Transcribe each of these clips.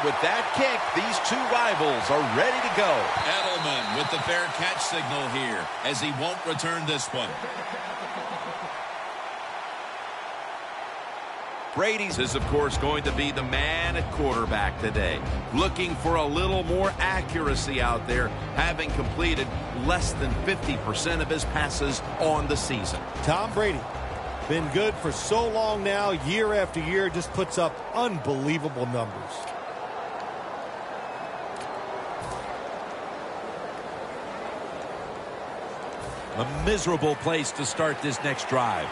with that kick, these two rivals are ready to go. Edelman with the fair catch signal here as he won't return this one. Brady's is, of course, going to be the man at quarterback today. Looking for a little more accuracy out there, having completed less than 50% of his passes on the season. Tom Brady, been good for so long now, year after year, just puts up unbelievable numbers. A miserable place to start this next drive.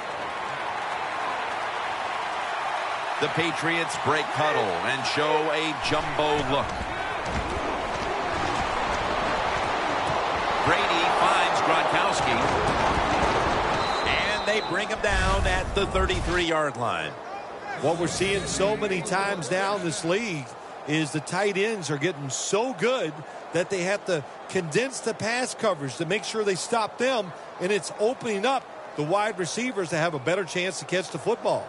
The Patriots break huddle and show a jumbo look. Brady finds Gronkowski. And they bring him down at the 33-yard line. What we're seeing so many times now in this league is the tight ends are getting so good that they have to condense the pass coverage to make sure they stop them, and it's opening up the wide receivers to have a better chance to catch the football.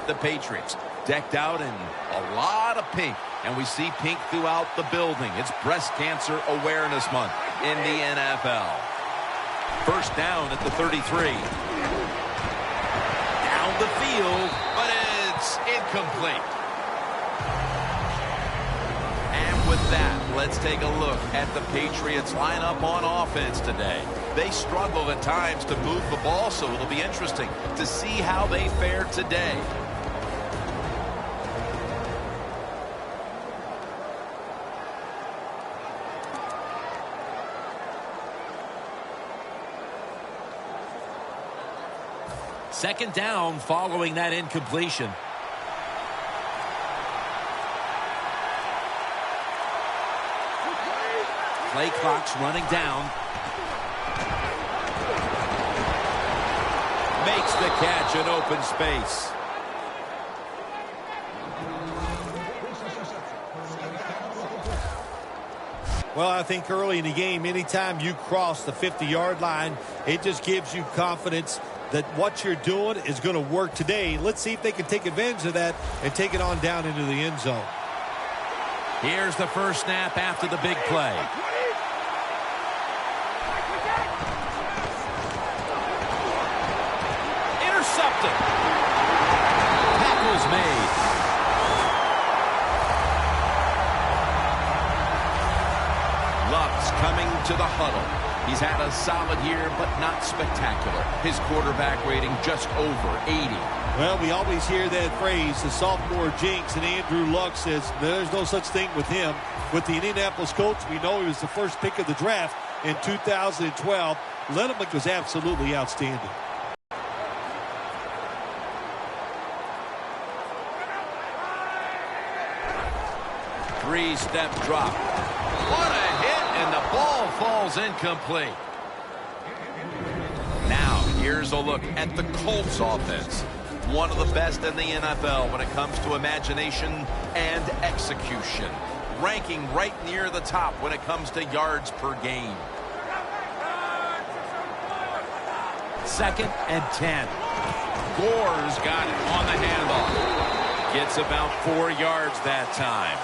The Patriots decked out in a lot of pink, and we see pink throughout the building. It's Breast Cancer Awareness Month in the NFL. First down at the 33. Down the field, but it's incomplete. And with that, let's take a look at the Patriots lineup on offense today. They struggle at times to move the ball, so it'll be interesting to see how they fare today. Second down following that incompletion. Play clock's running down. Makes the catch in open space. Well, I think early in the game, anytime you cross the 50-yard line, it just gives you confidence that what you're doing is going to work today. Let's see if they can take advantage of that and take it on down into the end zone. Here's the first snap after the big play. Intercepted. Tackle's made. Love's coming to the huddle. He's had a solid year, but not spectacular. His quarterback rating just over 80. Well, we always hear that phrase, the sophomore jinx, and Andrew Luck says there's no such thing with him. With the Indianapolis Colts, we know he was the first pick of the draft in 2012. Letterman was absolutely outstanding. Three-step drop. What a hit, and the ball falls incomplete. Now, here's a look at the Colts offense. One of the best in the NFL when it comes to imagination and execution. Ranking right near the top when it comes to yards per game. 2nd and 10. Gore's got it on the handoff. Gets about 4 yards that time.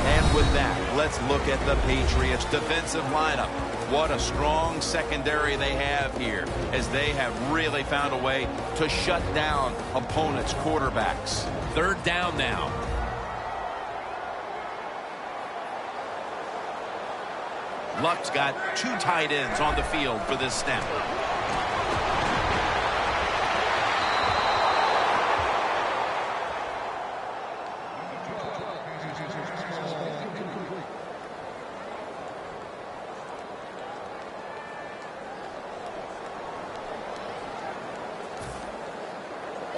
And with that, let's look at the Patriots' defensive lineup. What a strong secondary they have here, as they have really found a way to shut down opponents' quarterbacks. 3rd down now. Luck's got 2 tight ends on the field for this snap.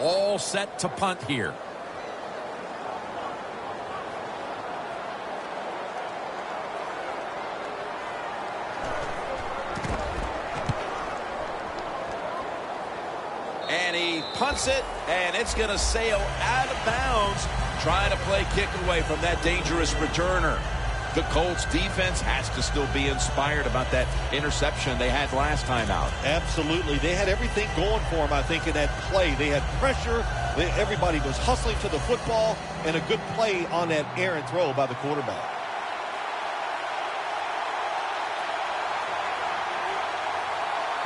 All set to punt here. And he punts it, and it's going to sail out of bounds, trying to play kick away from that dangerous returner. The Colts defense has to still be inspired about that interception they had last time out. Absolutely. They had everything going for them, I think, in that play. They had pressure. Everybody was hustling to the football, and a good play on that errant throw by the quarterback.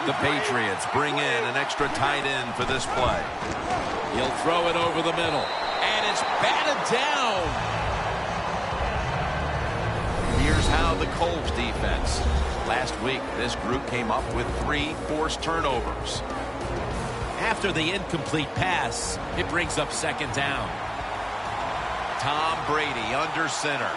The Patriots bring in an extra tight end for this play. He'll throw it over the middle, and it's batted down. Here's how the Colts defense. Last week, this group came up with 3 forced turnovers. After the incomplete pass, it brings up second down. Tom Brady under center.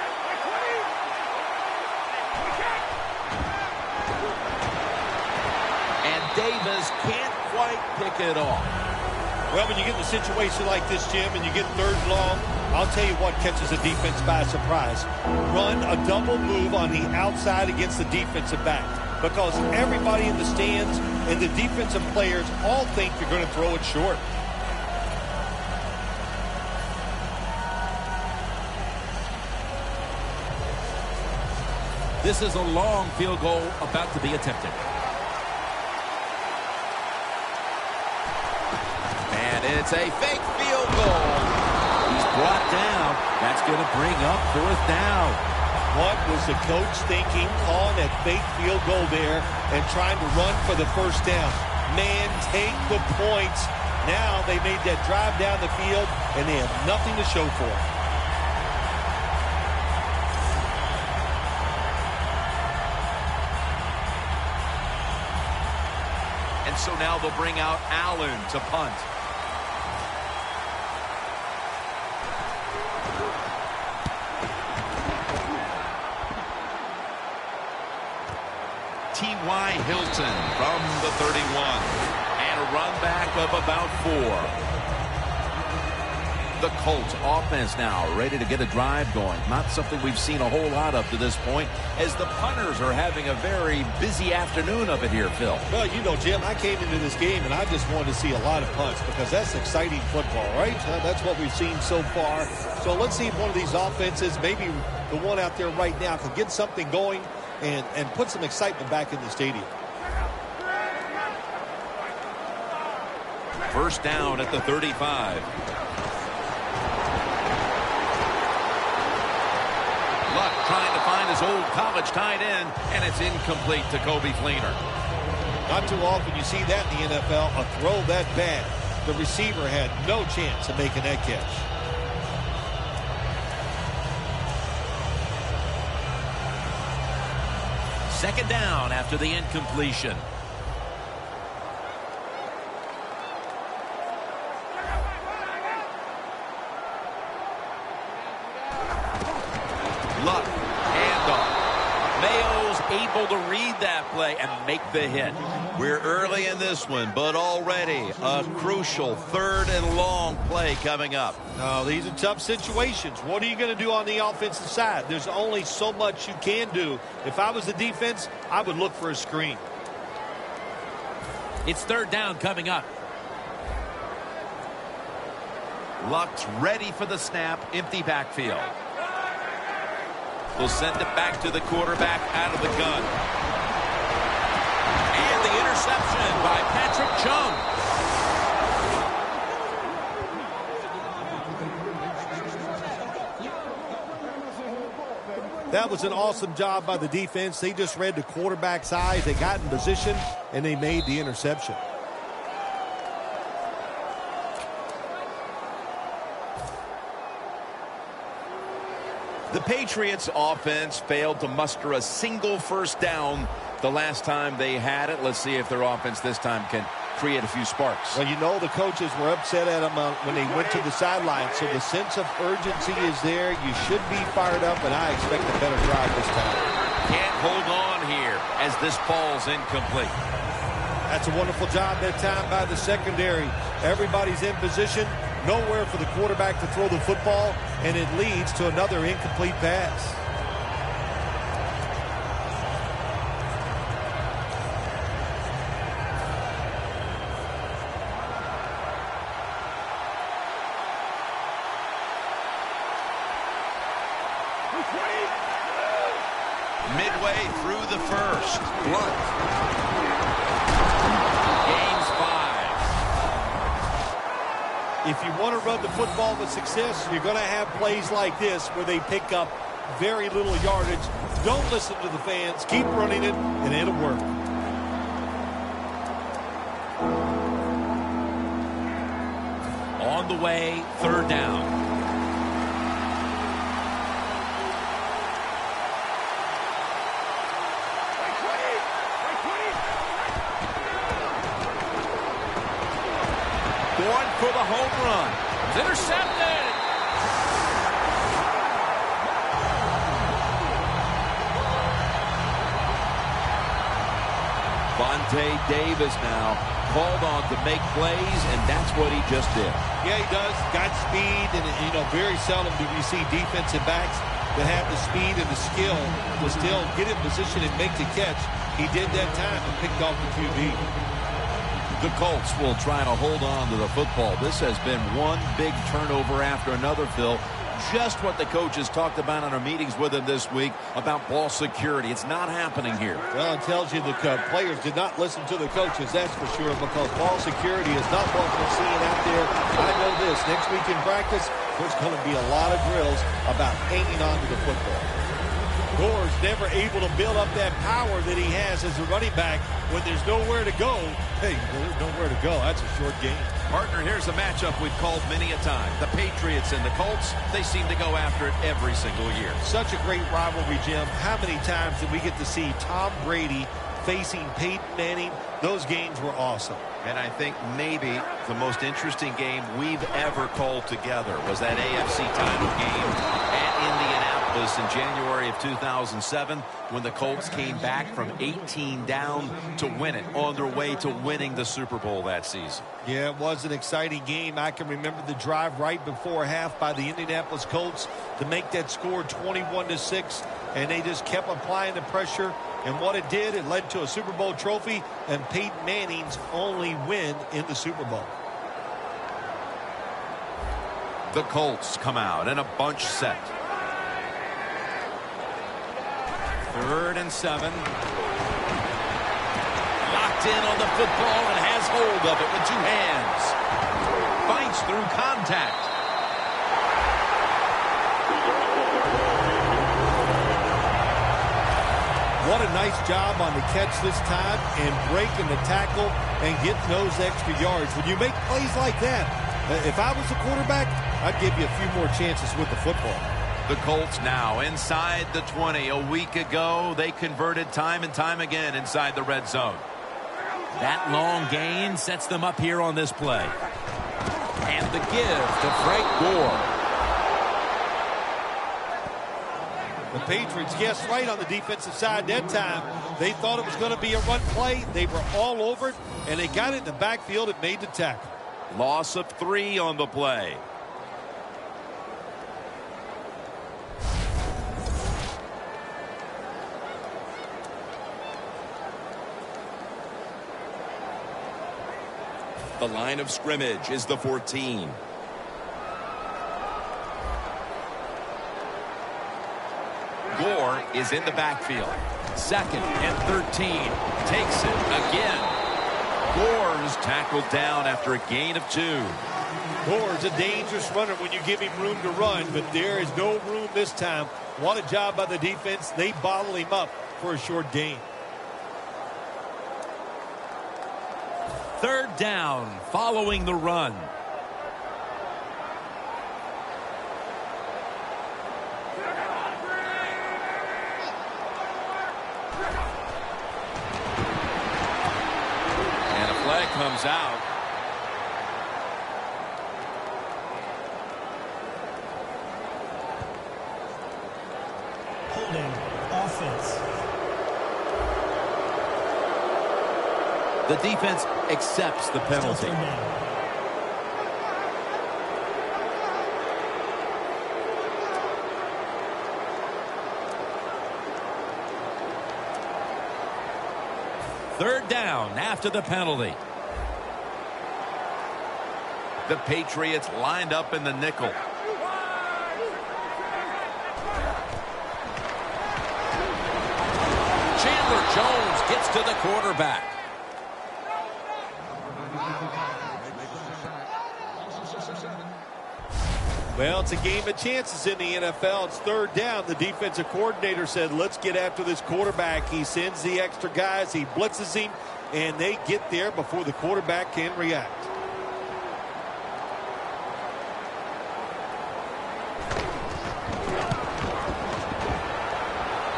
And Davis can't quite pick it off. Well, when you get in a situation like this, Jim, and you get third and long, I'll tell you what catches the defense by surprise. Run a double move on the outside against the defensive back, because everybody in the stands and the defensive players all think you're going to throw it short. This is a long field goal about to be attempted. And it's a fake field goal. He's brought down. That's going to bring up fourth down. What was the coach thinking, calling that fake field goal there and trying to run for the first down? Man, take the points. Now they made that drive down the field, and they have nothing to show for it. And so now they'll bring out Allen to punt. T.Y. Hilton from the 31. And a run back of about 4. The Colts offense now ready to get a drive going. Not something we've seen a whole lot of to this point, as the punters are having a very busy afternoon of it here, Phil. Well, you know, Jim, I came into this game and I just wanted to see a lot of punts, because that's exciting football, right? That's what we've seen so far. So let's see if one of these offenses, maybe the one out there right now, can get something going and put some excitement back in the stadium. First down at the 35. Luck trying to find his old college tight end, and it's incomplete to Kobe Fleener. Not too often you see that in the NFL, a throw that bad. The receiver had no chance of making that catch. Second down after the incompletion. Luck, handoff. Mayo's able to read that play and make the hit. We're early in this one, but already a crucial third and long play coming up. Oh, these are tough situations. What are you going to do on the offensive side? There's only so much you can do. If I was the defense, I would look for a screen. It's third down coming up. Luck's ready for the snap, empty backfield. We'll send it back to the quarterback out of the gun. And the interception by Patrick Chung. That was an awesome job by the defense. They just read the quarterback's eyes. They got in position, and they made the interception. The Patriots offense failed to muster a single first down the last time they had it. Let's see if their offense this time can create a few sparks. Well, you know, the coaches were upset at them when they went to the sideline, so the sense of urgency is there. You should be fired up, and I expect a better drive this time. Can't hold on here as this falls incomplete. That's a wonderful job that time by the secondary. Everybody's in position. Nowhere for the quarterback to throw the football, and it leads to another incomplete pass. way through the first. Blunt. Gains 5. If you want to run the football with success, you're going to have plays like this where they pick up very little yardage. Don't listen to the fans. Keep running it, and it'll work. On the way, third down. Going for the home run. It's intercepted. Vontae Davis now called on to make plays, and that's what he just did. Yeah, he does. Got speed, and, very seldom do we see defensive backs that have the speed and the skill to still get in position and make the catch. He did that time and picked off the QB. The Colts will try to hold on to the football. This has been one big turnover after another, Phil. Just what the coaches talked about in our meetings with him this week about ball security. It's not happening here. Well, it tells you the players did not listen to the coaches, that's for sure, because ball security is not what we're seeing out there. I know this. Next week in practice, there's going to be a lot of drills about hanging on to the football. Gore's never able to build up that power that he has as a running back when there's nowhere to go. Hey, there's nowhere to go. That's a short game. Partner, here's a matchup we've called many a time. The Patriots and the Colts, they seem to go after it every single year. Such a great rivalry, Jim. How many times did we get to see Tom Brady facing Peyton Manning? Those games were awesome. And I think maybe the most interesting game we've ever called together was that AFC title game at Indianapolis in January of 2007 when the Colts came back from 18 down to win it, on their way to winning the Super Bowl that season. Yeah, it was an exciting game. I can remember the drive right before half by the Indianapolis Colts to make that score 21-6, and they just kept applying the pressure. And what it did, it led to a Super Bowl trophy and Peyton Manning's only win in the Super Bowl. The Colts come out in a bunch set. 3rd and 7. Locked in on the football and has hold of it with 2 hands. Fights through contact. What a nice job on the catch this time and breaking the tackle and getting those extra yards. When you make plays like that, if I was a quarterback, I'd give you a few more chances with the football. The Colts now inside the 20. A week ago, they converted time and time again inside the red zone. That long gain sets them up here on this play. And the give to Frank Gore. The Patriots guessed right on the defensive side that time. They thought it was going to be a run play. They were all over it, and they got it in the backfield and made the tackle. Loss of 3 on the play. The line of scrimmage is the 14. Gore is in the backfield. 2nd and 13. Takes it again. Gore's tackled down after a gain of 2. Gore's a dangerous runner when you give him room to run, but there is no room this time. What a job by the defense. They bottle him up for a short gain. 3rd down following the run. And a flag comes out. Holding offense. The defense accepts the penalty. Third down after the penalty. The Patriots lined up in the nickel. Chandler Jones gets to the quarterback. Well, it's a game of chances in the NFL. It's third down. The defensive coordinator said, let's get after this quarterback. He sends the extra guys. He blitzes him, and they get there before the quarterback can react.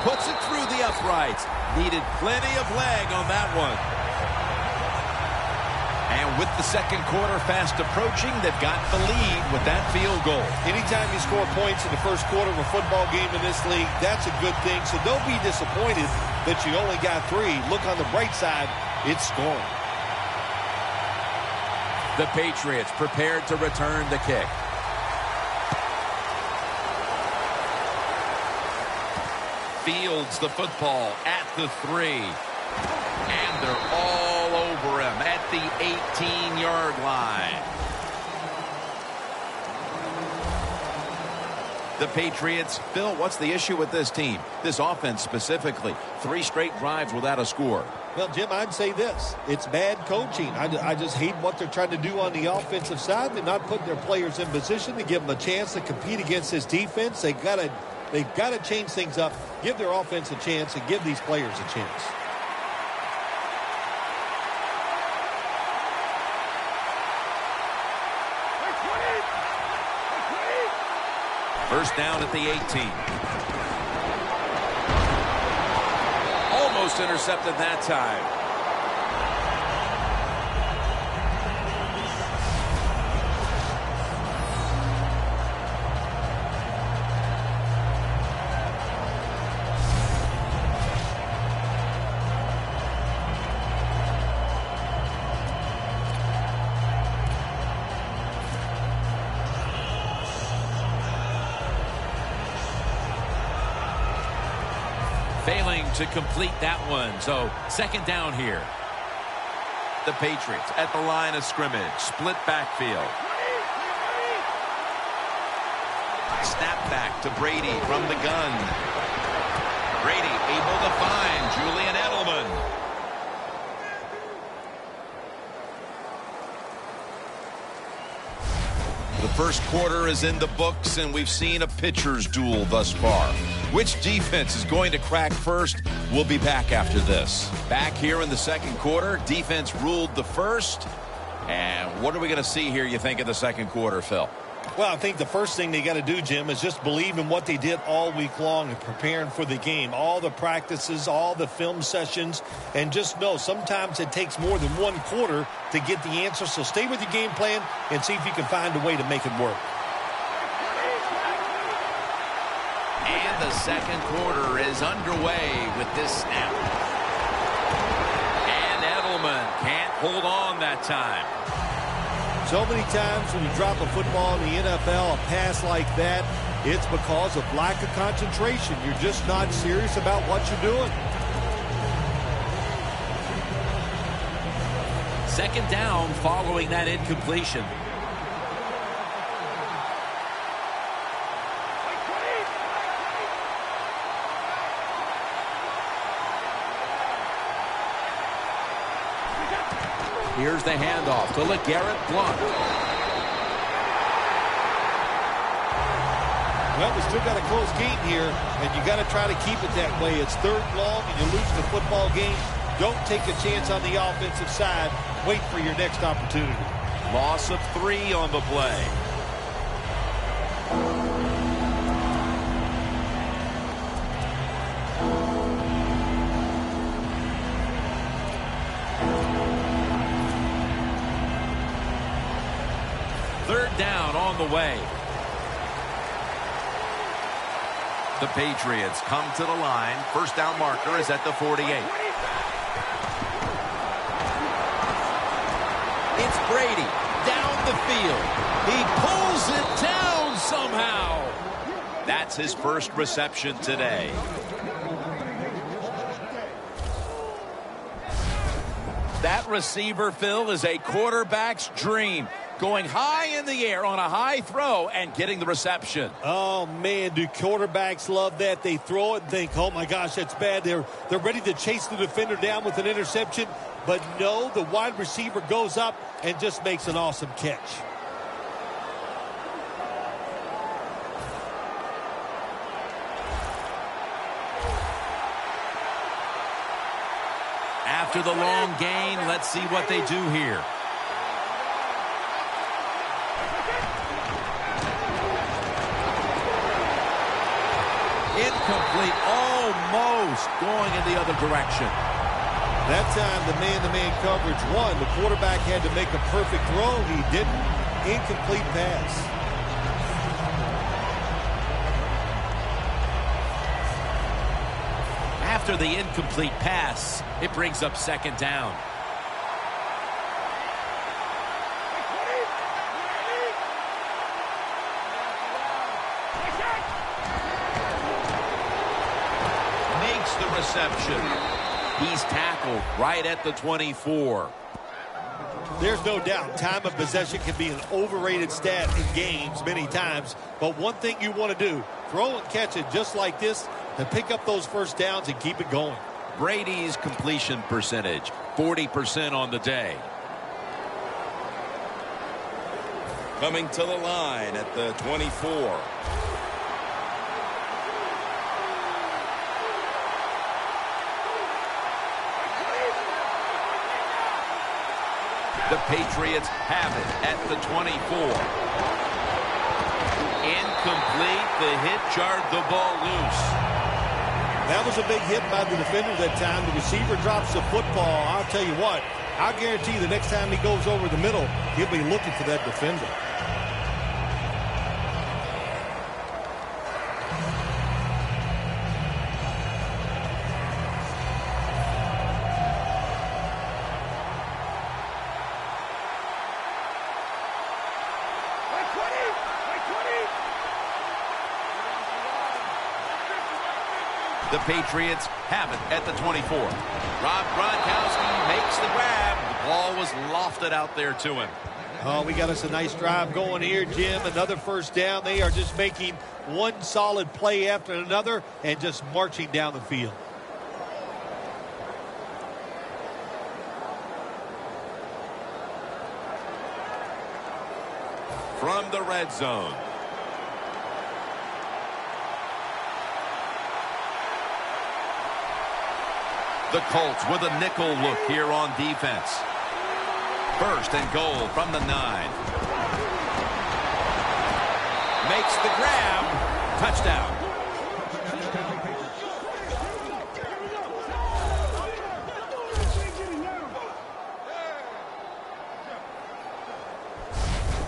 Puts it through the uprights. Needed plenty of leg on that one. And with the second quarter fast approaching, they've got the lead with that field goal. Anytime you score points in the first quarter of a football game in this league, that's a good thing. So don't be disappointed that you only got 3. Look on the bright side, it's scoring. The Patriots prepared to return the kick. Fields the football at the 3. And they're all over him at the 18-yard line. The Patriots, Phil, what's the issue with this team? This offense specifically. 3 straight drives without a score. Well, Jim, I'd say this. It's bad coaching. I just hate what they're trying to do on the offensive side. They're not putting their players in position to give them a chance to compete against this defense. They've got to change things up, give their offense a chance, and give these players a chance. First down at the 18. Almost intercepted that time. Failing to complete that one. So second down here. The Patriots at the line of scrimmage. Split backfield. Snap back to Brady from the gun. Brady able to find Julian Edelman. The first quarter is in the books, and we've seen a pitcher's duel thus far. Which defense is going to crack first? We'll be back after this. Back here in the second quarter, defense ruled the first. And what are we going to see here, you think, in the second quarter, Phil? Well, I think the first thing they got to do, Jim, is just believe in what they did all week long and preparing for the game. All the practices, all the film sessions, and just know sometimes it takes more than one quarter to get the answer. So stay with your game plan and see if you can find a way to make it work. And the second quarter is underway with this snap. And Edelman can't hold on that time. So many times when you drop a football in the NFL, a pass like that, it's because of lack of concentration. You're just not serious about what you're doing. Second down following that incompletion. Here's the handoff to LeGarrette Blount. Well, we still got a close game here, and you got to try to keep it that way. It's third long, and you lose the football game. Don't take a chance on the offensive side. Wait for your next opportunity. Loss of 3 on the play. Third down on the way. The Patriots come to the line. First down marker is at the 48. It's Brady down the field. He pulls it down somehow. That's his first reception today. That receiver, Phil, is a quarterback's dream. Going high in the air on a high throw and getting the reception. Oh, man, do quarterbacks love that? They throw it and think, oh, my gosh, that's bad. They're ready to chase the defender down with an interception. But no, the wide receiver goes up and just makes an awesome catch. After the long gain, let's see what they do here. Incomplete, almost going in the other direction. That time, the man-to-man coverage won. The quarterback had to make a perfect throw. He didn't. Incomplete pass. After the incomplete pass, it brings up second down. Makes the reception. He's tackled right at the 24. There's no doubt time of possession can be an overrated stat in games many times. But one thing you want to do, throw and catch it just like this to pick up those first downs and keep it going. Brady's completion percentage, 40% on the day. Coming to the line at the 24. The Patriots have it at the 24. Incomplete. The hit jarred the ball loose. That was a big hit by the defender that time. The receiver drops the football. I'll tell you what, I'll guarantee the next time he goes over the middle, he'll be looking for that defender. The Patriots have it at the 24. Rob Gronkowski makes the grab. The ball was lofted out there to him. Oh, we got us a nice drive going here, Jim. Another first down. They are just making one solid play after another and just marching down the field. From the red zone. The Colts with a nickel look here on defense. First and goal from the 9. Makes the grab. Touchdown.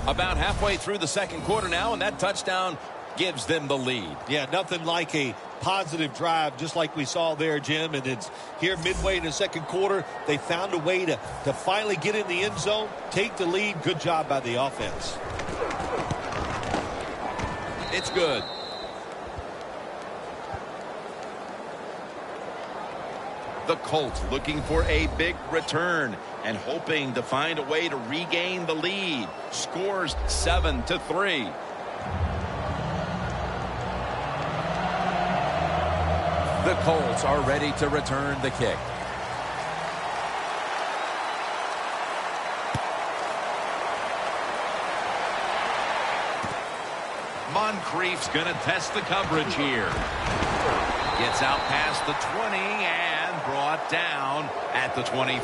About halfway through the second quarter now, and that touchdown gives them the lead. Yeah, nothing like a positive drive just like we saw there, Jim. And it's here midway in the second quarter. They found a way to finally get in the end zone, take the lead. Good job by the offense. It's good. The Colts looking for a big return and hoping to find a way to regain the lead. Scores 7-3. The Colts are ready to return the kick. Moncrief's going to test the coverage here. Gets out past the 20 and brought down at the 24.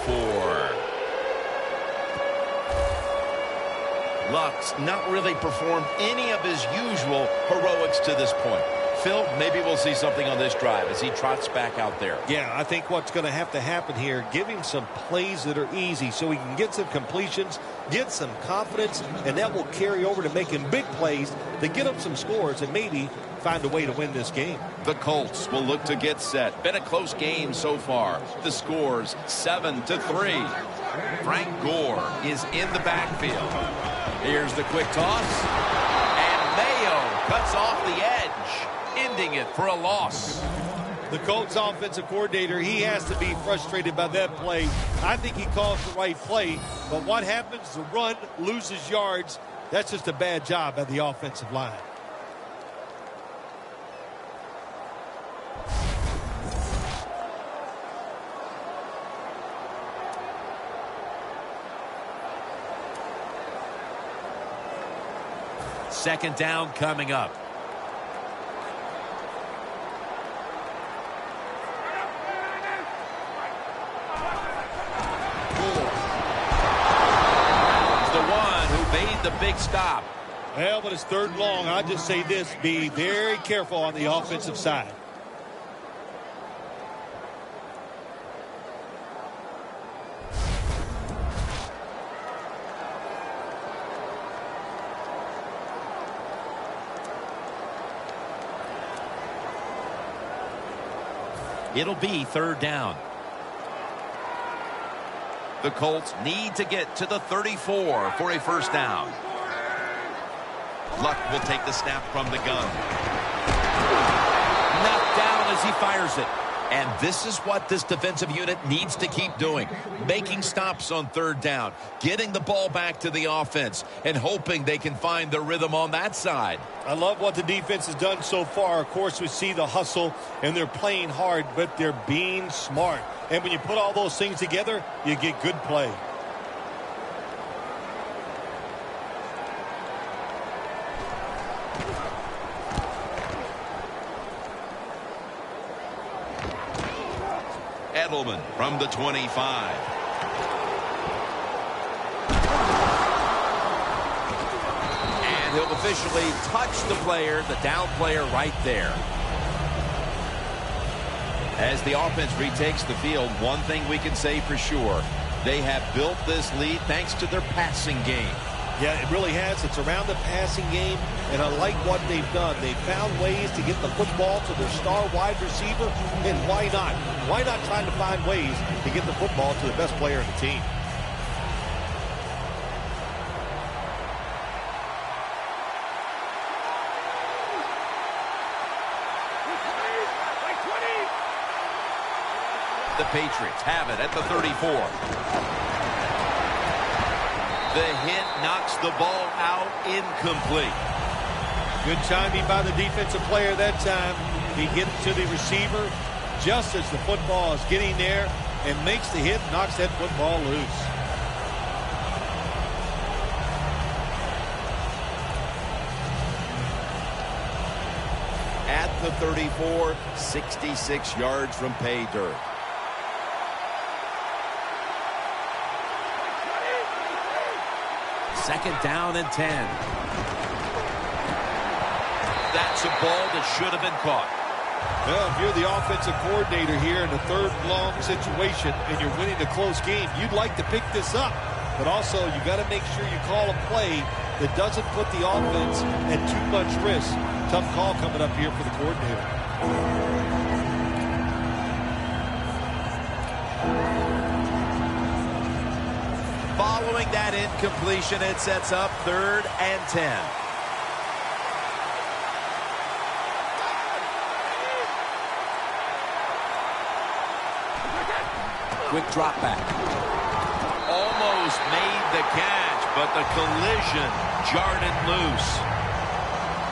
Luck's not really performed any of his usual heroics to this point. Phil, maybe we'll see something on this drive as he trots back out there. Yeah, I think what's going to have to happen here, give him some plays that are easy so he can get some completions, get some confidence, and that will carry over to making big plays to get him some scores and maybe find a way to win this game. The Colts will look to get set. Been a close game so far. The score's 7-3. Frank Gore is in the backfield. Here's the quick toss. And Mayo cuts off the edge, ending it for a loss. The Colts offensive coordinator, he has to be frustrated by that play. I think he calls the right play, but what happens? The run loses yards. That's just a bad job by the offensive line. Second down coming up. The big stop. Well, but it's third and long. I'll just say this, be very careful on the offensive side. It'll be third down. The Colts need to get to the 34 for a first down. Luck will take the snap from the gun. Knocked down as he fires it. And this is what this defensive unit needs to keep doing. Making stops on third down. Getting the ball back to the offense. And hoping they can find the rhythm on that side. I love what the defense has done so far. Of course, we see the hustle, and they're playing hard, but they're being smart. And when you put all those things together, you get good play. Edelman from the 25. And he'll officially touch the player, the down player right there. As the offense retakes the field, one thing we can say for sure, they have built this lead thanks to their passing game. Yeah, it really has. It's around the passing game, and I like what they've done. They've found ways to get the football to their star wide receiver, and why not? Why not try to find ways to get the football to the best player on the team? The Patriots have it at the 34. The hit knocks the ball out incomplete. Good timing by the defensive player that time. He gets to the receiver just as the football is getting there and makes the hit, knocks that football loose. At the 34, 66 yards from pay dirt. Second down and 10. That's a ball that should have been caught. Well, if you're the offensive coordinator here in a third long situation and you're winning a close game, you'd like to pick this up. But also, you got to make sure you call a play that doesn't put the offense at too much risk. Tough call coming up here for the coordinator. Following that incompletion, it sets up third and 10. Quick drop back. Almost made the catch, but the collision jarred it loose.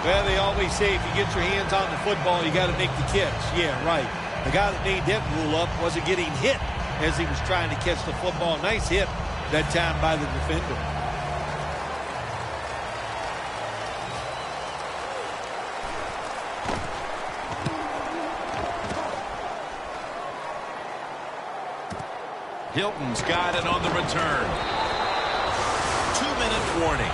Well, they always say if you get your hands on the football, you got to make the catch. Yeah, right. The guy that made that rule up wasn't getting hit as he was trying to catch the football. Nice hit that time by the defender. Hilton's got it on the return. 2-minute warning.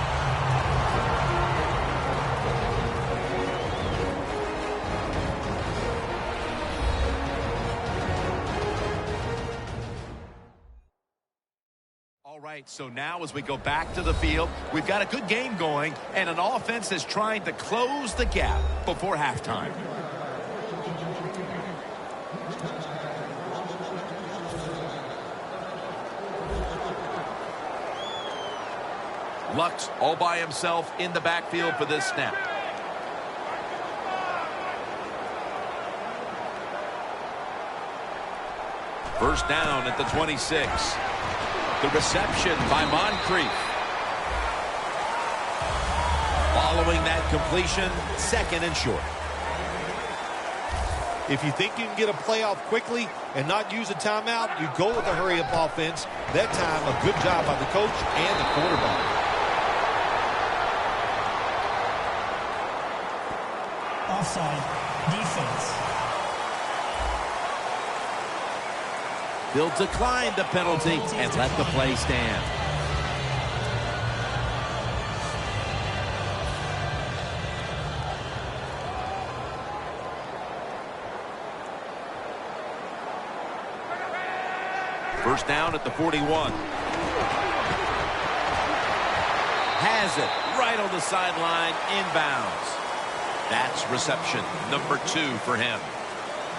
All right, so now as we go back to the field, we've got a good game going, and an offense is trying to close the gap before halftime. Lux all by himself in the backfield for this snap. First down at the 26. The reception by Moncrief. Following that completion, second and short. If you think you can get a playoff quickly and not use a timeout, you go with a hurry-up offense. That time, a good job by the coach and the quarterback. Offside, defense. They'll decline the penalty and let the play stand. First down at the 41. Has it right on the sideline, inbounds. That's reception number 2 for him.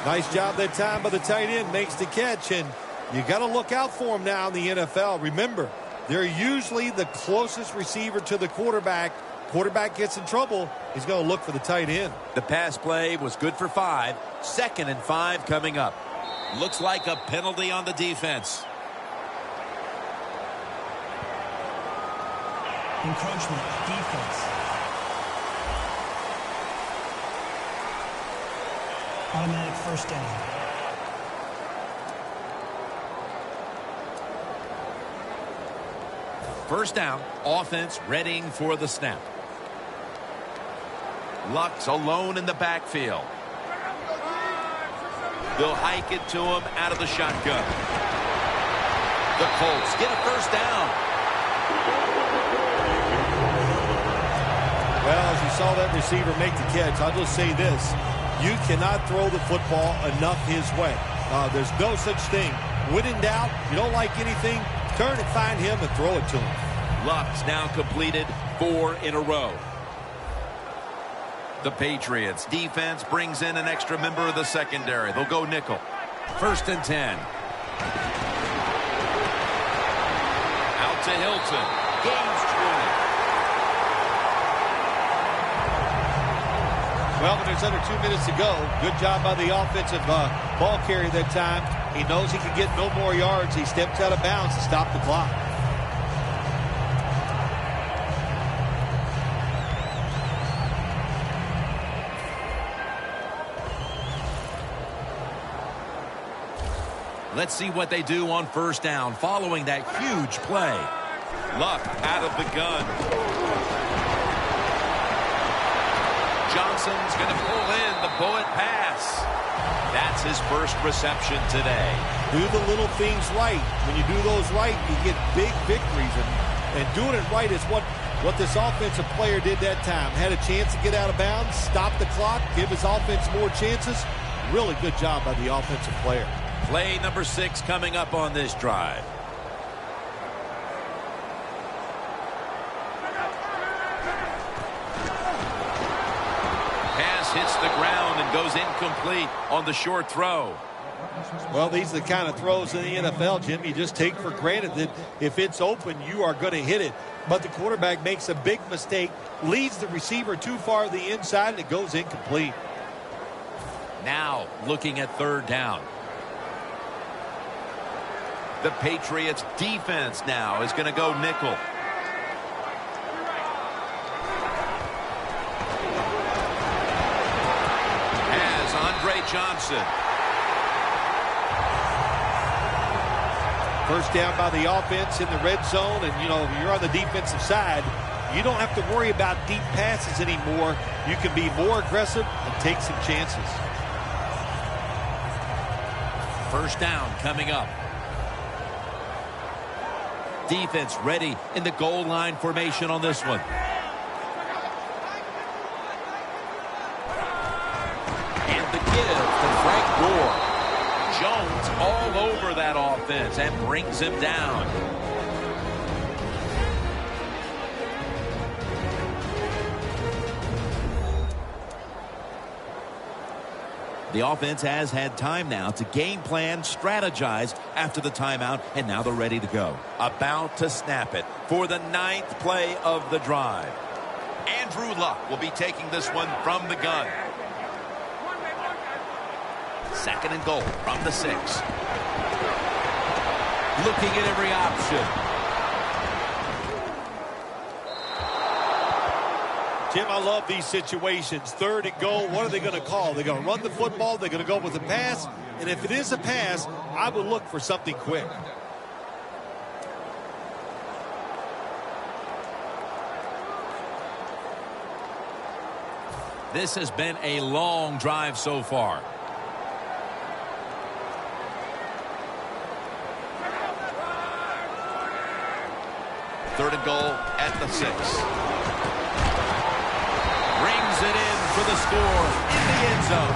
Nice job that time by the tight end. Makes the catch, and you got to look out for him now in the NFL. Remember, they're usually the closest receiver to the quarterback. Quarterback gets in trouble, he's going to look for the tight end. The pass play was good for 5. 2nd and 5 coming up. Looks like a penalty on the defense. Encroachment, defense. Automatic first down. First down, offense readying for the snap. Luck's alone in the backfield. They'll hike it to him out of the shotgun. The Colts get a first down. Well, as you saw that receiver make the catch, I'll just say this. You cannot throw the football enough his way. There's no such thing. When in doubt, you don't like anything, turn and find him and throw it to him. Luck's now completed 4 in a row. The Patriots defense brings in an extra member of the secondary. They'll go nickel. First and 10. Out to Hilton. Gains 20. Well, when there's under 2 minutes to go, good job by the offensive ball carrier that time. He knows he can get no more yards. He steps out of bounds to stop the clock. Let's see what they do on first down following that huge play. Luck out of the gun. Johnson's going to pull in the bullet pass. That's his first reception today. Do the little things right. When you do those right, you get big victories. And doing it right is what this offensive player did that time. Had a chance to get out of bounds, stop the clock, give his offense more chances. Really good job by the offensive player. Play number 6 coming up on this drive. Pass hits the ground and goes incomplete on the short throw. Well, these are the kind of throws in the NFL, Jim, you just take for granted that if it's open, you are going to hit it. But the quarterback makes a big mistake, leads the receiver too far to the inside, and it goes incomplete. Now looking at third down. The Patriots defense now is going to go nickel. Has Andre Johnson. First down by the offense in the red zone, and, you know, you're on the defensive side. You don't have to worry about deep passes anymore. You can be more aggressive and take some chances. First down coming up. Defense ready in the goal line formation on this one. And the give to Frank Gore. Jones all over that offense and brings him down. The offense has had time now to game plan, strategize after the timeout, and now they're ready to go. About to snap it for the 9th play of the drive. Andrew Luck will be taking this one from the gun. 2nd and goal from the 6. looking at every option. Jim, I love these situations. 3rd and goal, what are they going to call? They're going to run the football, they're going to go with a pass, and if it is a pass, I would look for something quick. This has been a long drive so far. Third and goal at the 6. Rings it in for the score in the end zone.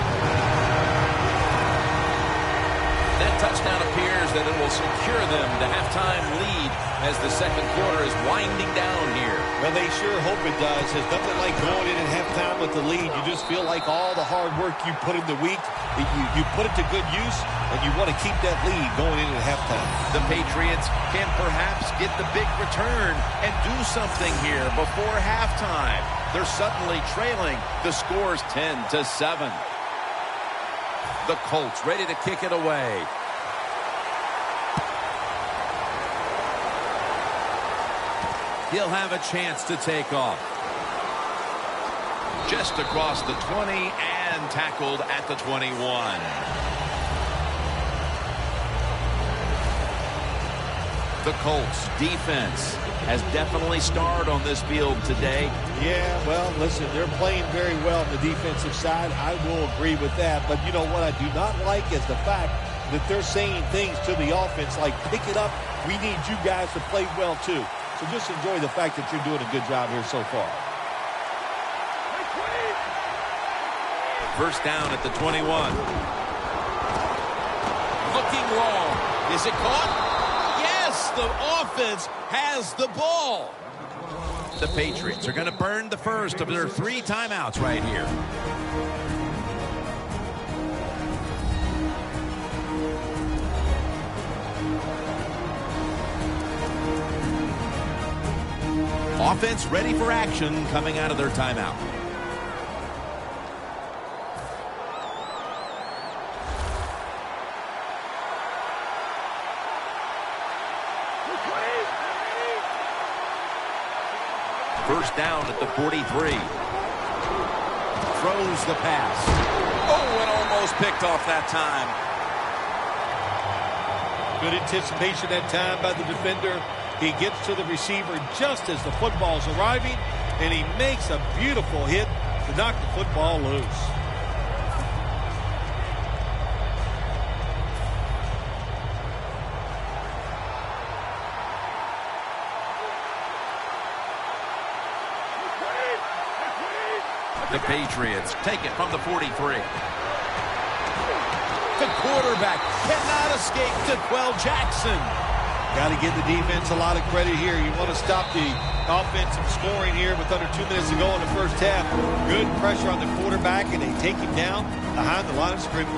That touchdown appears that it will secure them the halftime lead as the second quarter is winding down here. Well, they sure hope it does. There's nothing like going in at halftime with the lead. You just feel like all the hard work you put in the week, you put it to good use, and you want to keep that lead going into halftime. The Patriots can perhaps get the big return and do something here before halftime. They're suddenly trailing. The score's 10-7. The Colts ready to kick it away. He'll have a chance to take off. Just across the 20 and tackled at the 21. The Colts defense has definitely starred on this field today. Yeah, well, listen, they're playing very well on the defensive side. I will agree with that. But you know what I do not like is the fact that they're saying things to the offense like, pick it up, we need you guys to play well too. So just enjoy the fact that you're doing a good job here so far. First down at the 21. Looking long. Is it caught? Yes, the offense has the ball. The Patriots are going to burn the first of their 3 timeouts right here. Offense ready for action coming out of their timeout. First down at the 43. Throws the pass. Oh, and almost picked off that time. Good anticipation that time by the defender. He gets to the receiver just as the football's arriving, and he makes a beautiful hit to knock the football loose. The Patriots take it from the 43. The quarterback cannot escape to Dwell Jackson. Got to give the defense a lot of credit here. You want to stop the offensive scoring here with under 2 minutes to go in the first half. Good pressure on the quarterback, and they take him down behind the line of scrimmage.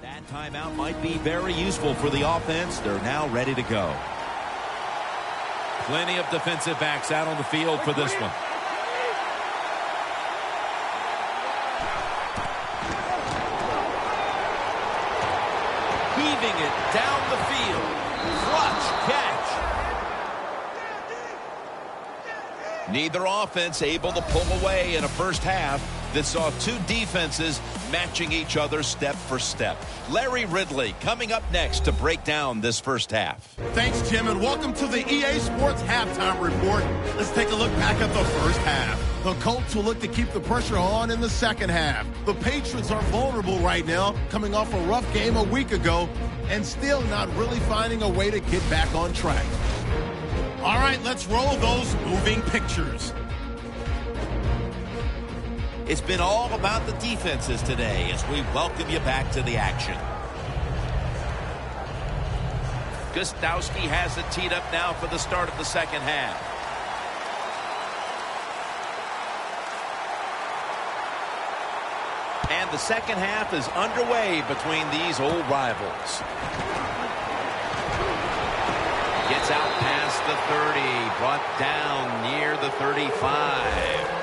That timeout might be very useful for the offense. They're now ready to go. Plenty of defensive backs out on the field for this one. Heaving it down the field. Clutch catch. Neither offense able to pull away in a first half that saw 2 defenses matching each other step for step. Larry Ridley coming up next to break down this first half. Thanks, Jim, and welcome to the EA Sports Halftime Report. Let's take a look back at the first half. The Colts will look to keep the pressure on in the second half. The Patriots are vulnerable right now, coming off a rough game a week ago, and still not really finding a way to get back on track. All right, let's roll those moving pictures. It's been all about the defenses today as we welcome you back to the action. Gostowski has it teed up now for the start of the second half. And the second half is underway between these old rivals. Gets out past the 30, brought down near the 35.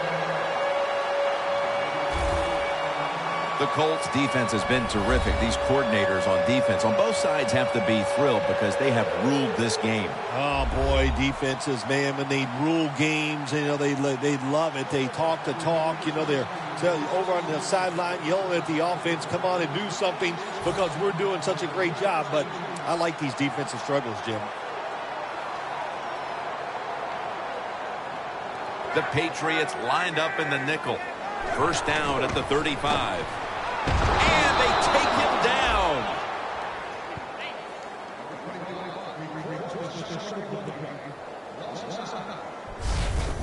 The Colts defense has been terrific. These coordinators on defense on both sides have to be thrilled because they have ruled this game. Oh, boy, defenses, man, when they rule games, you know, they love it. They talk the talk. You know, they're over on the sideline yelling at the offense, come on and do something because we're doing such a great job. But I like these defensive struggles, Jim. The Patriots lined up in the nickel. First down at the 35. And they take him down.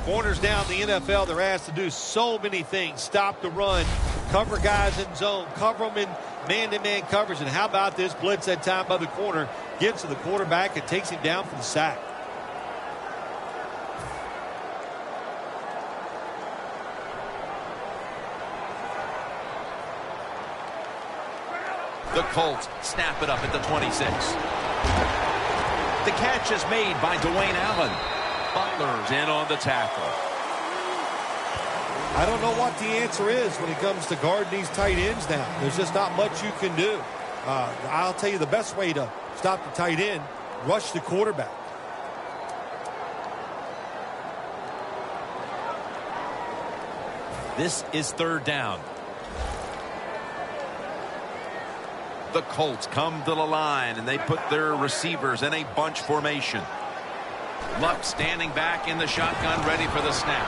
Corners down the NFL, they're asked to do so many things. Stop the run, cover guys in zone, cover them in man-to-man coverage. And how about this blitz that time by the corner? Gets to the quarterback and takes him down for the sack. The Colts snap it up at the 26. The catch is made by Dwayne Allen. Butler's in on the tackle. I don't know what the answer is when it comes to guarding these tight ends now. There's just not much you can do. I'll tell you the best way to stop the tight end, rush the quarterback. This is third down. The Colts come to the line, and they put their receivers in a bunch formation. Luck standing back in the shotgun, ready for the snap.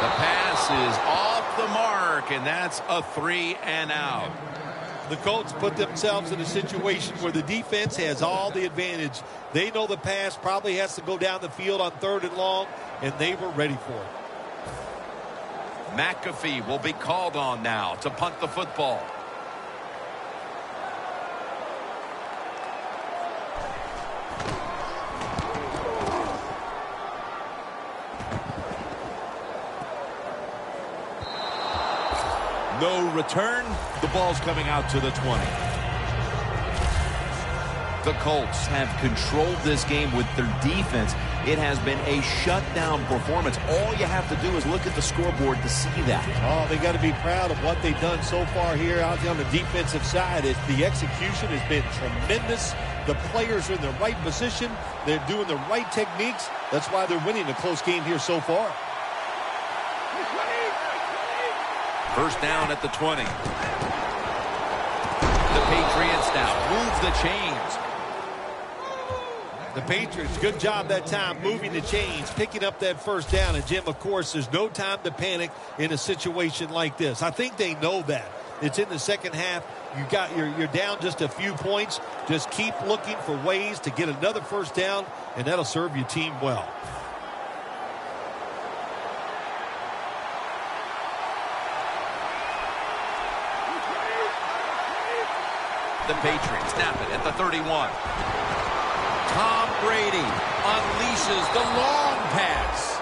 The pass is off the mark, and that's a 3 and out. The Colts put themselves in a situation where the defense has all the advantage. They know the pass probably has to go down the field on 3rd and long, and they were ready for it. McAfee will be called on now to punt the football. No return. The ball's coming out to the 20. The Colts have controlled this game with their defense. It has been a shutdown performance. All you have to do is look at the scoreboard to see that. Oh, they got to be proud of what they've done so far here out there on the defensive side. The execution has been tremendous. The players are in the right position. They're doing the right techniques. That's why they're winning a close game here so far. First down at the 20. The Patriots now move the chains. The Patriots, good job that time moving the chains, picking up that first down. And, Jim, of course, there's no time to panic in a situation like this. I think they know that. It's in the second half. You're down just a few points. Just keep looking for ways to get another first down, and that'll serve your team well. The Patriots snap it at the 31. Tom Brady unleashes the long pass.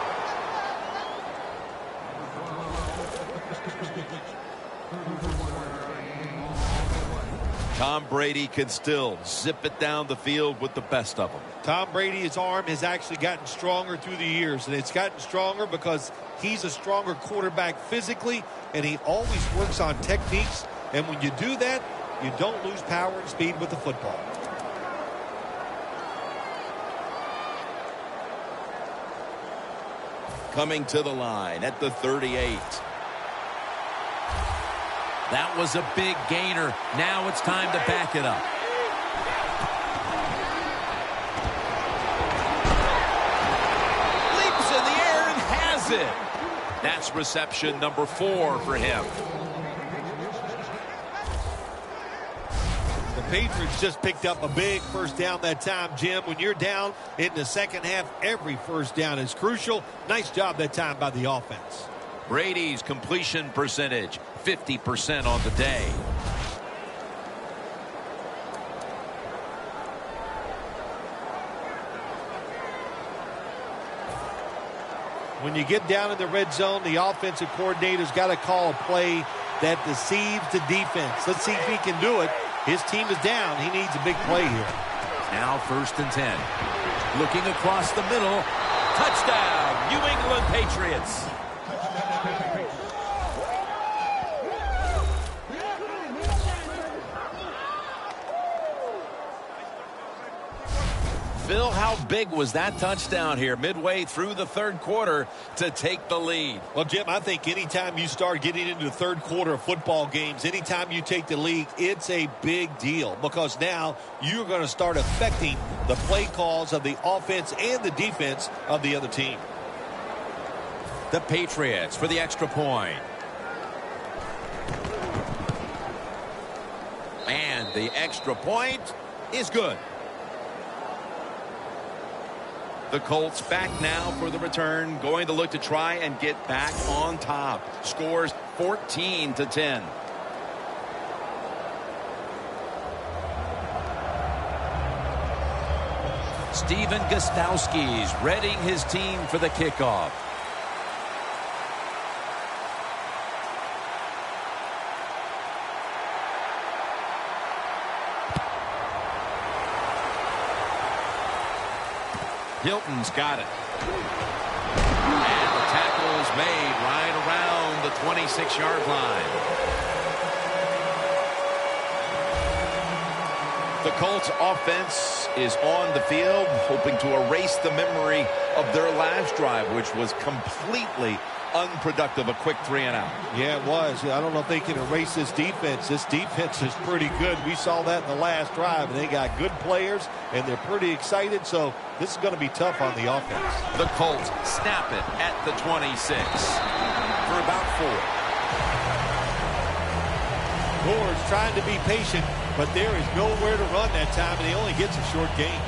Tom Brady can still zip it down the field with the best of them. Tom Brady, his arm has actually gotten stronger through the years, and it's gotten stronger because he's a stronger quarterback physically, and he always works on techniques. And when you do that, you don't lose power and speed with the football. Coming to the line at the 38. That was a big gainer. Now it's time to back it up. Leaps in the air and has it. That's reception number 4 for him. The Patriots just picked up a big first down that time, Jim. When you're down in the second half, every first down is crucial. Nice job that time by the offense. Brady's completion percentage, 50% on the day. When you get down in the red zone, the offensive coordinator's got to call a play that deceives the defense. Let's see if he can do it. His team is down. He needs a big play here. Now 1st and 10. Looking across the middle. Touchdown, New England Patriots. Phil, how big was that touchdown here midway through the third quarter to take the lead? Well, Jim, I think anytime you start getting into the third quarter of football games, anytime you take the lead, it's a big deal because now you're going to start affecting the play calls of the offense and the defense of the other team. The Patriots for the extra point. And the extra point is good. The Colts back now for the return, going to look to try and get back on top. Scores 14-10. Steven Gostowski's readying his team for the kickoff. Hilton's got it. And the tackle is made right around the 26-yard line. The Colts offense is on the field, hoping to erase the memory of their last drive, which was completely unproductive, a quick 3-and-out. Yeah, it was. I don't know if they can erase this defense. This defense is pretty good. We saw that in the last drive, and they got good players, and they're pretty excited, so this is going to be tough on the offense. The Colts snap it at the 26 for about 4. Gore's trying to be patient, but there is nowhere to run that time, and he only gets a short gain.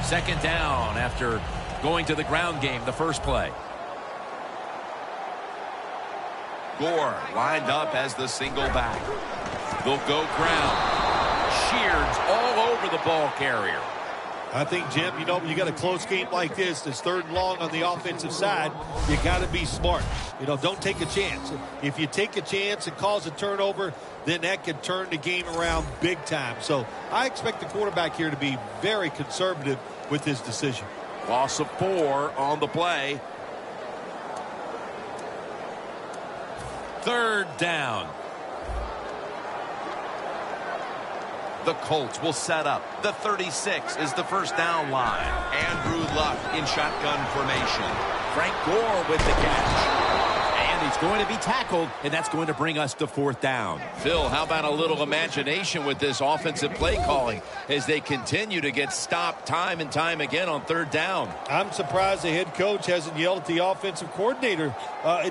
Second down after going to the ground game the first play. Gore lined up as the single back. They'll go ground. Sheards all over the ball carrier. I think, Jim, you know, when you got a close game like this, it's third and long on the offensive side, you got to be smart. You know, don't take a chance. If you take a chance and cause a turnover, then that can turn the game around big time. So I expect the quarterback here to be very conservative with his decision. Loss of 4 on the play. Third down. The Colts will set up. The 36 is the first down line. Andrew Luck in shotgun formation. Frank Gore with the catch. And he's going to be tackled, and that's going to bring us to fourth down. Phil, how about a little imagination with this offensive play calling as they continue to get stopped time and time again on third down? I'm surprised the head coach hasn't yelled at the offensive coordinator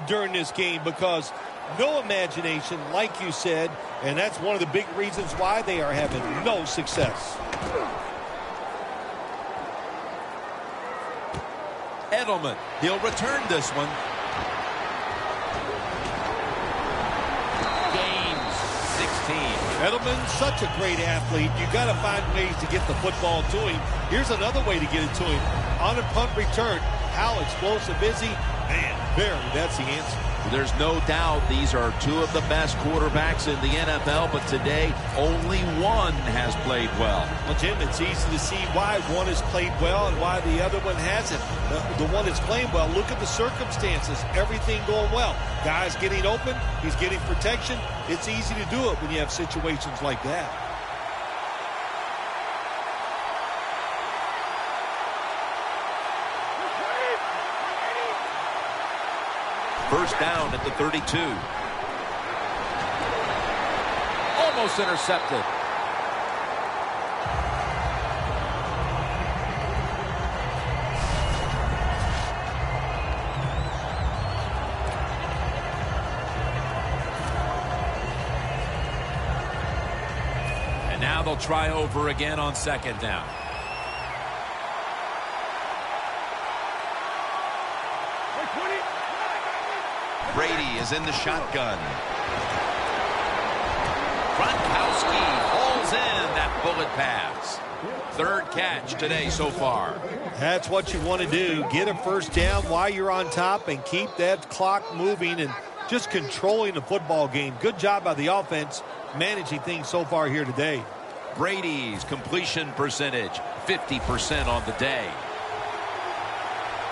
during this game because no imagination, like you said, and that's one of the big reasons why they are having no success. Edelman, he'll return this one. Gains 16. Edelman's such a great athlete. You got to find ways to get the football to him. Here's another way to get it to him. On a punt return, how explosive is he? Man, that's the answer. There's no doubt these are two of the best quarterbacks in the NFL, but today only one has played well. Well, Jim, it's easy to see why one has played well and why the other one hasn't. The one that's playing well, look at the circumstances. Everything going well. Guys getting open. He's getting protection. It's easy to do it when you have situations like that. First down at the 32. Almost intercepted. And now they'll try over again on second down. Brady is in the shotgun. Gronkowski pulls in that bullet pass. Third catch today so far. That's what you want to do. Get a first down while you're on top and keep that clock moving and just controlling the football game. Good job by the offense managing things so far here today. Brady's completion percentage, 50% on the day.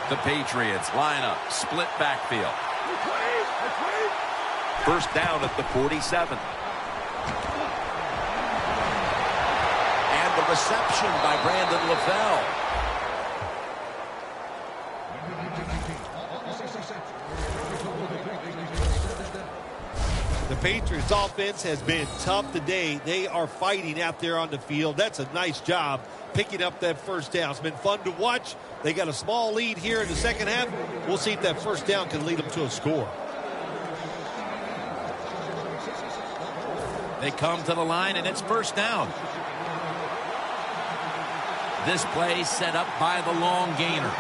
The Patriots line up, split backfield. First down at the 47. And the reception by Brandon LaFell. The Patriots offense has been tough today. They are fighting out there on the field. That's a nice job picking up that first down. It's been fun to watch. They got a small lead here in the second half. We'll see if that first down can lead them to a score. They come to the line, and it's first down. This play set up by the long gainer.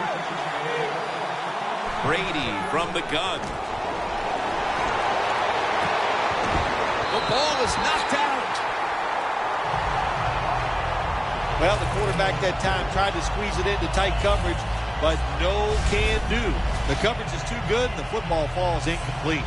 Brady from the gun. The ball is knocked out. Well, the quarterback that time tried to squeeze it into tight coverage, but no can do. The coverage is too good, and the football falls incomplete.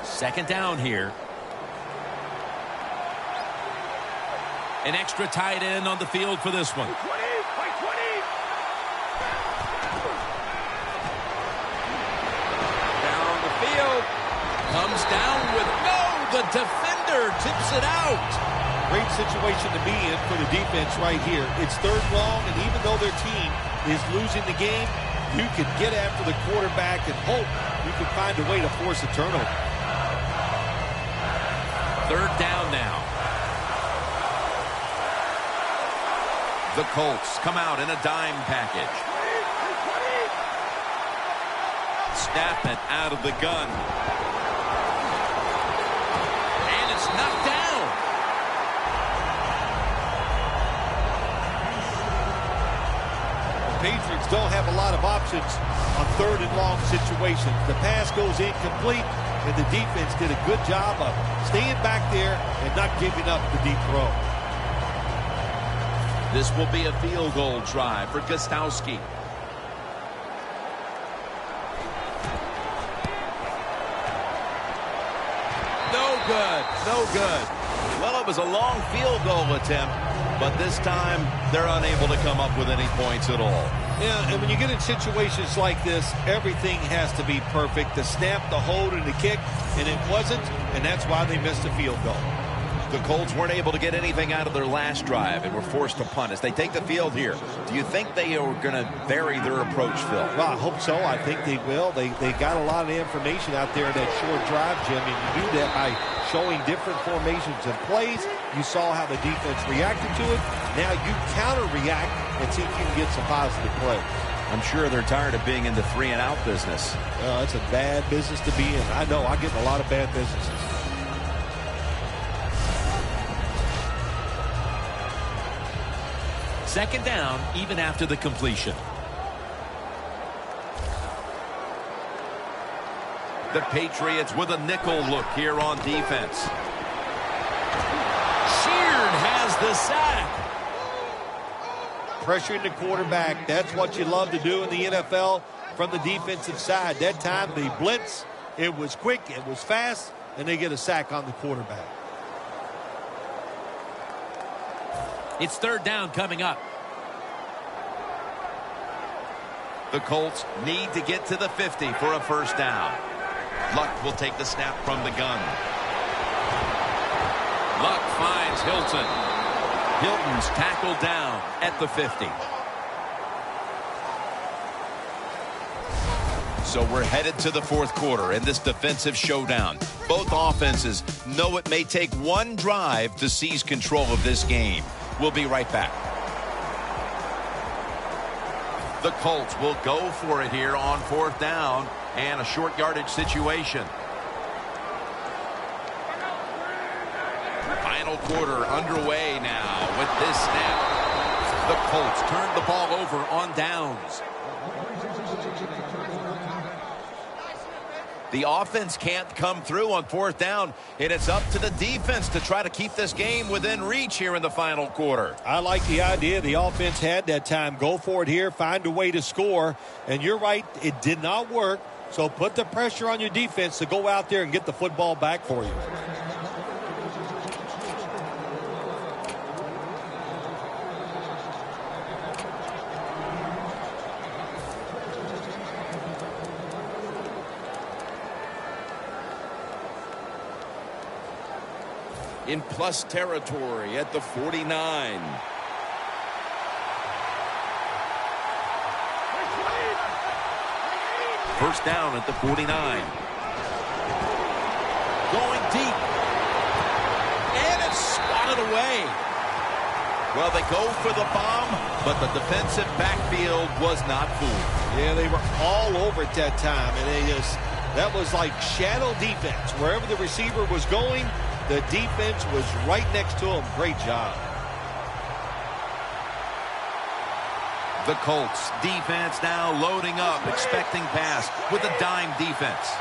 Second down here. An extra tight end on the field for this one. Down the field. Comes down with the defender tips it out. Great situation to be in for the defense right here. It's third long, and even though their team is losing the game, you can get after the quarterback and hope you can find a way to force a turnover. Third down now. The Colts come out in a dime package. Snap it out of the gun. And it's knocked down. The Patriots don't have a lot of options on third and long situations. The pass goes incomplete, and the defense did a good job of staying back there and not giving up the deep throw. This will be a field goal try for Gostowski. No good. No good. Well, it was a long field goal attempt, but this time they're unable to come up with any points at all. Yeah, and when you get in situations like this, everything has to be perfect. The snap, the hold, and the kick, and it wasn't, and that's why they missed a field goal. The Colts weren't able to get anything out of their last drive and were forced to punt as they take the field here. Do you think they are going to vary their approach, Phil? Well, I hope so. I think they will. They got a lot of information out there in that short drive, Jim, and you do that by showing different formations and plays. You saw how the defense reacted to it. Now you counter-react and see if you can get some positive play. I'm sure they're tired of being in the three-and-out business. It's a bad business to be in. I know. I get in a lot of bad businesses. Second down, even after the completion. The Patriots with a nickel look here on defense. Sheard has the sack. Pressuring the quarterback. That's what you love to do in the NFL from the defensive side. That time they blitz. It was quick. It was fast. And they get a sack on the quarterback. It's third down coming up. The Colts need to get to the 50 for a first down. Luck will take the snap from the gun. Luck finds Hilton. Hilton's tackled down at the 50. So we're headed to the fourth quarter in this defensive showdown. Both offenses know it may take one drive to seize control of this game. We'll be right back. The Colts will go for it here on fourth down and a short yardage situation. Final quarter underway now with this snap. The Colts turn the ball over on downs. The offense can't come through on fourth down, and it's up to the defense to try to keep this game within reach here in the final quarter. I like the idea the offense had that time. Go for it here, find a way to score. And you're right, it did not work. So put the pressure on your defense to go out there and get the football back for you. In plus territory at the 49. First down at the 49. Going deep. And it's swatted away. Well, they go for the bomb, but the defensive backfield was not fooled. Yeah, they were all over at that time, and that was like shadow defense. Wherever the receiver was going, the defense was right next to him. Great job. The Colts defense now loading up, expecting pass with a dime defense.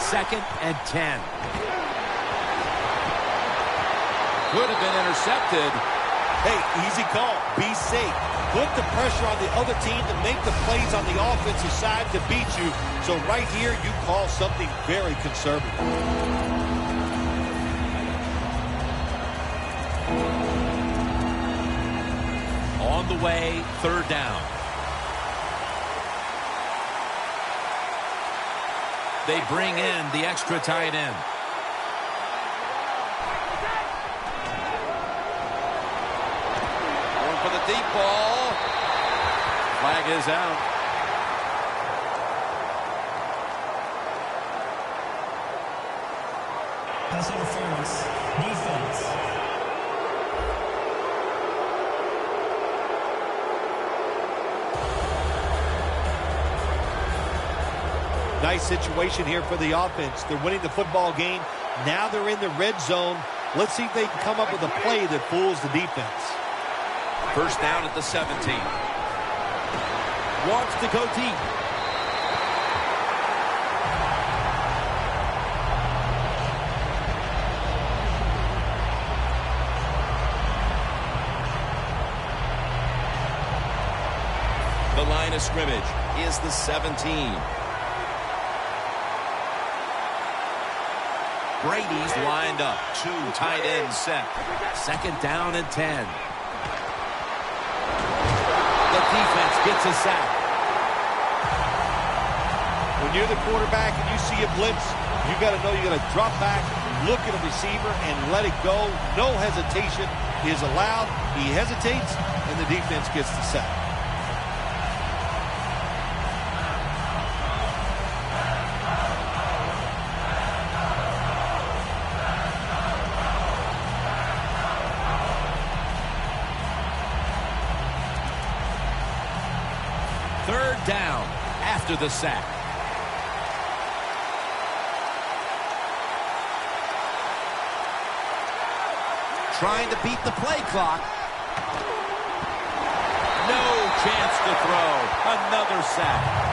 2nd and 10. Could have been intercepted. Hey, easy call. Be safe. Put the pressure on the other team to make the plays on the offensive side to beat you. So right here, you call something very conservative. On the way, 3rd down. They bring in the extra tight end. Going for the deep ball. Flag is out. Pass interference. Defense. Nice situation here for the offense. They're winning the football game. Now they're in the red zone. Let's see if they can come up with a play that fools the defense. First down at the 17. Wants to go deep. The line of scrimmage is the 17. Brady's lined up. 2 tight ends set. 2nd down and 10. The defense gets a sack. When you're the quarterback and you see a blitz, you got to know you got to drop back, look at a receiver, and let it go. No hesitation is allowed. He hesitates, and the defense gets the sack. Down after the sack. Trying to beat the play clock. No chance to throw. Another sack.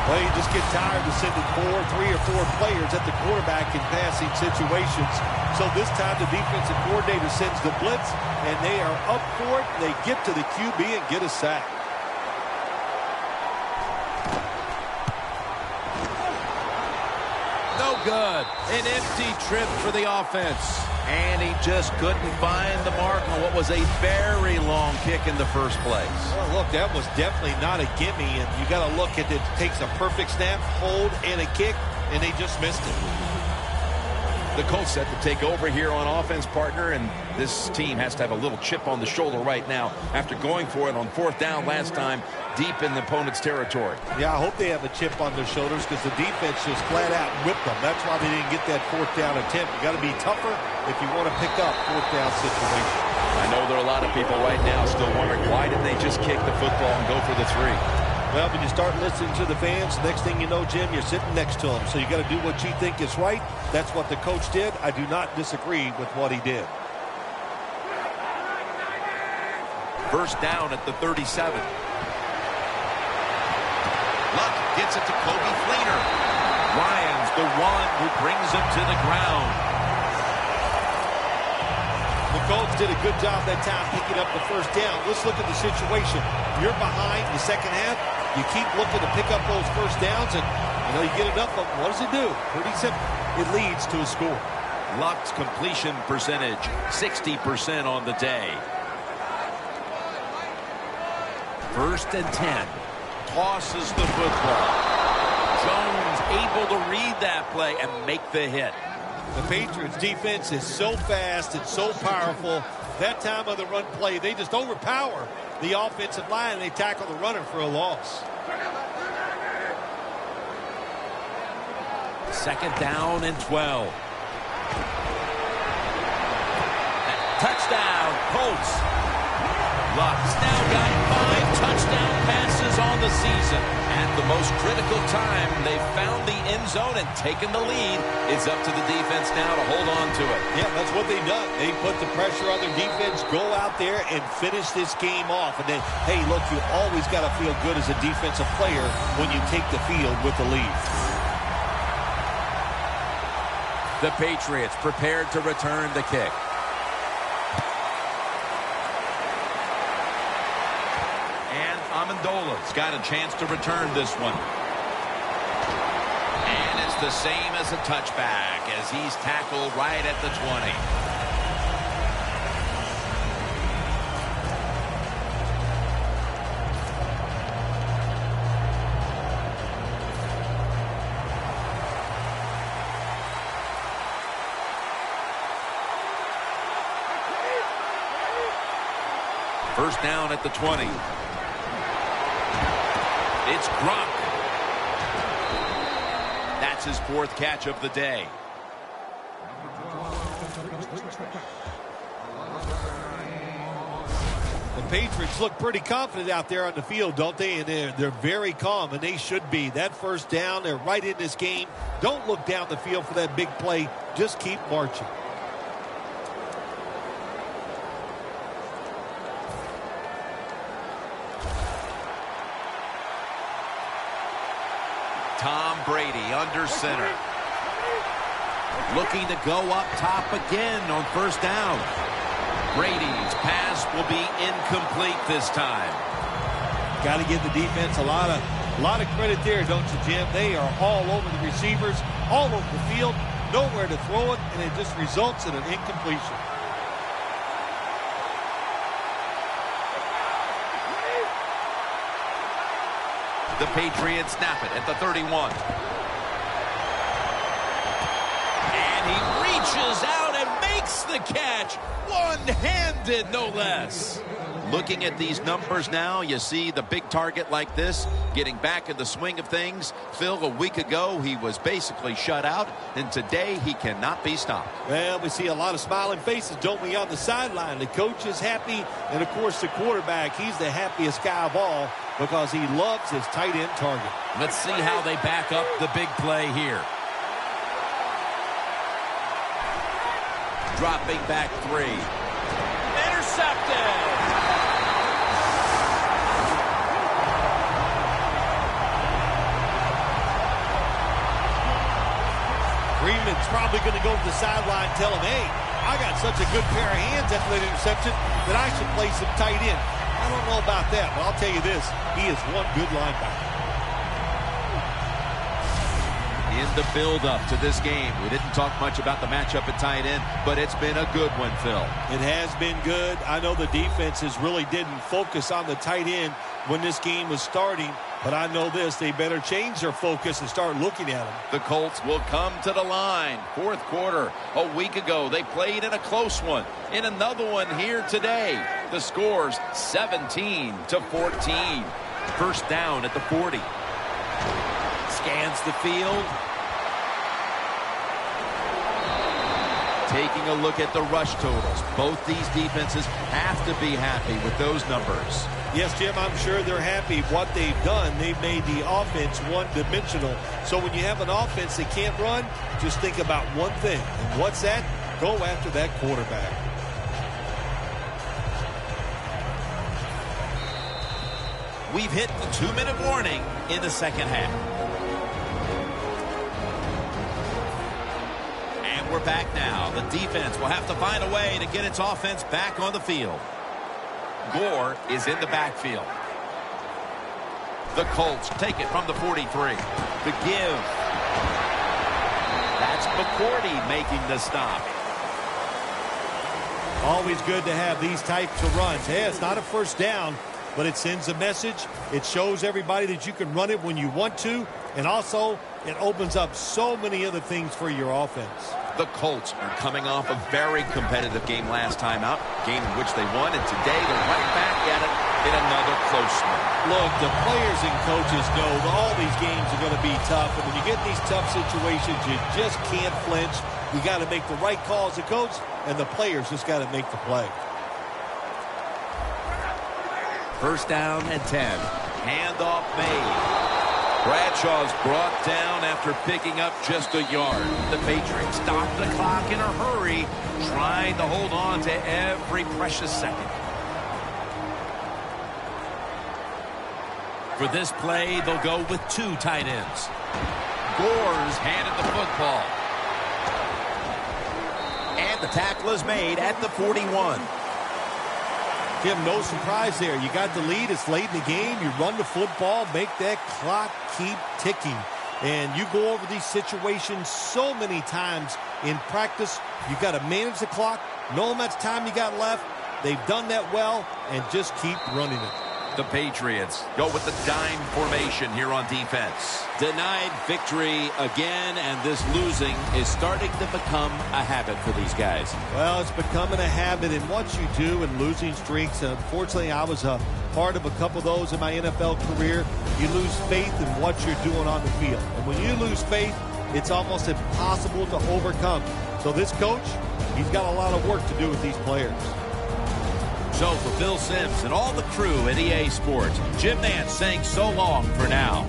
Well, you just get tired of sending 3 or 4 players at the quarterback in passing situations. So this time the defensive coordinator sends the blitz, and they are up for it. They get to the QB and get a sack. No good. An empty trip for the offense. And he just couldn't find the mark on what was a very long kick in the first place. Well, look, that was definitely not a gimme, and you got to look at it. It takes a perfect snap, hold, and a kick, and they just missed it. The Colts set to take over here on offense, partner, and this team has to have a little chip on the shoulder right now after going for it on 4th down last time deep in the opponent's territory. Yeah, I hope they have a chip on their shoulders because the defense just flat out whipped them. That's why they didn't get that 4th down attempt. You got to be tougher if you want to pick up 4th down situation. I know there are a lot of people right now still wondering, why didn't they just kick the football and go for the 3? Well, when you start listening to the fans, next thing you know, Jim, you're sitting next to them. So you got to do what you think is right. That's what the coach did. I do not disagree with what he did. First down at the 37. Gets it to Kobe Fleener. Ryan's the one who brings him to the ground. The Colts did a good job that time picking up the first down. Let's look at the situation. You're behind the second half. You keep looking to pick up those first downs, and you get enough of them. What does it do? Pretty simple. It leads to a score. Luck's completion percentage, 60% on the day. 1st and 10. Tosses the football. Jones able to read that play and make the hit. The Patriots defense is so fast and so powerful. That time of the run play, they just overpower the offensive line, and they tackle the runner for a loss. 2nd down and 12. Touchdown, Colts. Luck's now got 5 touchdown passes on the season. At the most critical time, they found the end zone and taken the lead. It's up to the defense now to hold on to it. Yeah, that's what they've done. They put the pressure on their defense, go out there and finish this game off. And then, hey, look, you always got to feel good as a defensive player when you take the field with the lead. The Patriots prepared to return the kick. Amendola's got a chance to return this one. And it's the same as a touchback as he's tackled right at the 20. First down at the 20. It's Gronk. That's his 4th catch of the day. The Patriots look pretty confident out there on the field, don't they? And they're very calm, and they should be. That first down, they're right in this game. Don't look down the field for that big play. Just keep marching. Tom Brady under center. Looking to go up top again on first down. Brady's pass will be incomplete this time. Got to give the defense a lot of credit there, don't you, Jim? They are all over the receivers, all over the field, nowhere to throw it, and it just results in an incompletion. The Patriots snap it at the 31. And he reaches out and makes the catch. One-handed, no less. Looking at these numbers now, you see the big target like this, getting back in the swing of things. Phil, a week ago, he was basically shut out, and today he cannot be stopped. Well, we see a lot of smiling faces, don't we, on the sideline. The coach is happy, and, of course, the quarterback, he's the happiest guy of all because he loves his tight end target. Let's see how they back up the big play here. Dropping back 3. Intercepted! Freeman's probably going to go to the sideline and tell him, hey, I got such a good pair of hands after that interception that I should play some tight end. I don't know about that, but I'll tell you this, he is one good linebacker. In the build-up to this game, we didn't talk much about the matchup at tight end, but it's been a good one, Phil. It has been good. I know the defenses really didn't focus on the tight end when this game was starting, but I know this, they better change their focus and start looking at him. The Colts will come to the line. 4th quarter. A week ago, they played in a close one. In another one here today. The score's 17-14. First down at the 40. Scans the field. Taking a look at the rush totals. Both these defenses have to be happy with those numbers. Yes, Jim, I'm sure they're happy what they've done. They've made the offense one-dimensional. So when you have an offense that can't run, just think about one thing. And what's that? Go after that quarterback. We've hit the 2-minute warning in the second half. And we're back now. The defense will have to find a way to get its offense back on the field. Gore is in the backfield. The Colts take it from the 43. The give. That's McCourty making the stop. Always good to have these types of runs. Hey, it's not a first down, but it sends a message. It shows everybody that you can run it when you want to, and also it opens up so many other things for your offense. The Colts are coming off a very competitive game last time out, game in which they won, and today they're right back at it in another close one. Look, the players and coaches know that all these games are going to be tough, and when you get in these tough situations, you just can't flinch. You got to make the right call as a coach, and the players just got to make the play. First down and 10. Handoff made. Bradshaw's brought down after picking up just a yard. The Patriots stop the clock in a hurry, trying to hold on to every precious second. For this play, they'll go with 2 tight ends. Gore's handed the football. And the tackle is made at the 41. Tim, no surprise there. You got the lead. It's late in the game. You run the football, make that clock keep ticking. And you go over these situations so many times in practice. You got to manage the clock, know how much time you got left. They've done that well, and just keep running it. The Patriots go with the dime formation here on defense. Denied victory again, and this losing is starting to become a habit for these guys. Well, it's becoming a habit in what you do in losing streaks. Unfortunately, I was a part of a couple of those in my NFL career. You lose faith in what you're doing on the field. And when you lose faith, it's almost impossible to overcome. So this coach, he's got a lot of work to do with these players. So for Phil Simms and all the crew at EA Sports, Jim Nance saying so long for now.